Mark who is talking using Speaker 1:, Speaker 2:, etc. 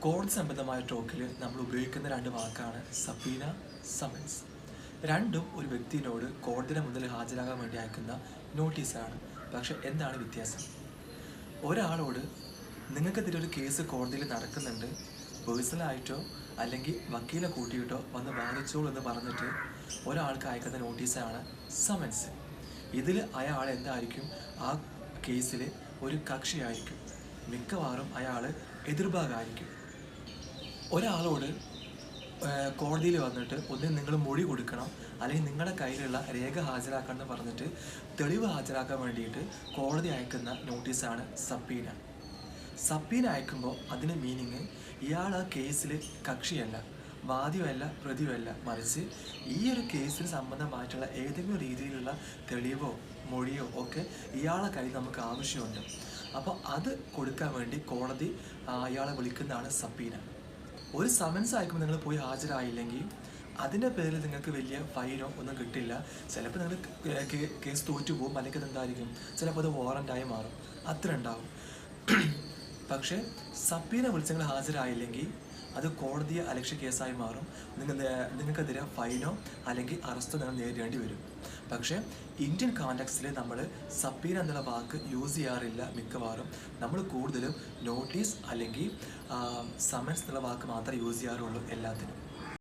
Speaker 1: കോടതി സംബന്ധമായ ടോക്കിൽ നമ്മൾ ഉപയോഗിക്കുന്ന രണ്ട് വാക്കാണ് സബീന, സമൻസ്. രണ്ടും ഒരു വ്യക്തിയോട് കോടതിയുടെ മുന്നിൽ ഹാജരാകാൻ വേണ്ടി അയക്കുന്ന നോട്ടീസാണ്. പക്ഷെ എന്താണ് വ്യത്യാസം? ഒരാളോട് നിങ്ങൾക്കെതിരെ ഒരു കേസ് കോടതിയിൽ നടക്കുന്നുണ്ട്, പേഴ്സണലായിട്ടോ അല്ലെങ്കിൽ വക്കീലെ കൂട്ടിയിട്ടോ വന്ന് വാദിച്ചോളൂ എന്ന് പറഞ്ഞിട്ട് ഒരാൾക്ക് അയക്കുന്ന നോട്ടീസാണ് സമൻസ്. ഇതിൽ അയാൾ എന്തായിരിക്കും? ആ കേസിൽ ഒരു കക്ഷിയായിരിക്കും. മിക്കവാറും അയാൾ എതിർഭാഗമായിരിക്കും. ഒരാളോട് കോടതിയിൽ വന്നിട്ട് ഒന്നിൽ നിങ്ങൾ മൊഴി കൊടുക്കണം, അല്ലെങ്കിൽ നിങ്ങളുടെ കയ്യിലുള്ള രേഖ ഹാജരാക്കണം എന്ന് പറഞ്ഞിട്ട് തെളിവ് ഹാജരാക്കാൻ വേണ്ടിയിട്ട് കോടതി അയക്കുന്ന നോട്ടീസാണ് സബീന. സബീന അയക്കുമ്പോൾ അതിന് മീനിങ് ഇയാൾ ആ കേസിൽ കക്ഷിയല്ല, വാദിയുമല്ല, പ്രതിയുമല്ല, മറിച്ച് ഈ ഒരു കേസിന് സംബന്ധമായിട്ടുള്ള ഏതെങ്കിലും രീതിയിലുള്ള തെളിവോ മൊഴിയോ ഒക്കെ ഇയാളെ കയ്യിൽ നമുക്ക് ആവശ്യമുണ്ട്. അപ്പോൾ അത് കൊടുക്കാൻ വേണ്ടി കോടതി ഇയാളെ വിളിക്കുന്നതാണ് സബീന. ഒരു സമൻസ് അയക്കുമ്പോൾ നിങ്ങൾ പോയി ഹാജരായില്ലെങ്കിൽ അതിൻ്റെ പേരിൽ നിങ്ങൾക്ക് വലിയ ഫൈനോ ഒന്നും കിട്ടില്ല. ചിലപ്പോൾ നിങ്ങൾ കേസ് തോറ്റു പോകും, അല്ലെങ്കിൽ അതെന്തായിരിക്കും, ചിലപ്പോൾ അത് വാറൻ്റായി മാറും, അത്ര ഉണ്ടാവും. പക്ഷേ സബീന വിളിച്ച് നിങ്ങൾ ഹാജരായില്ലെങ്കിൽ അത് കോടതിയെ അലക്ഷ്യ കേസായി മാറും. നിങ്ങൾക്കെതിരെ ഫൈനോ അല്ലെങ്കിൽ അറസ്റ്റോ നിങ്ങൾ നേരിടേണ്ടി വരും. പക്ഷേ ഇന്ത്യൻ കോണ്ടെക്സ്റ്റിൽ നമ്മൾ സബീന എന്നുള്ള വാക്ക് യൂസ് ചെയ്യാറില്ല. മിക്കവാറും നമ്മൾ കൂടുതലും നോട്ടീസ് അല്ലെങ്കിൽ സമൻസ് എന്നുള്ള വാക്ക് മാത്രമേ യൂസ് ചെയ്യാറുള്ളൂ എല്ലാത്തിനും.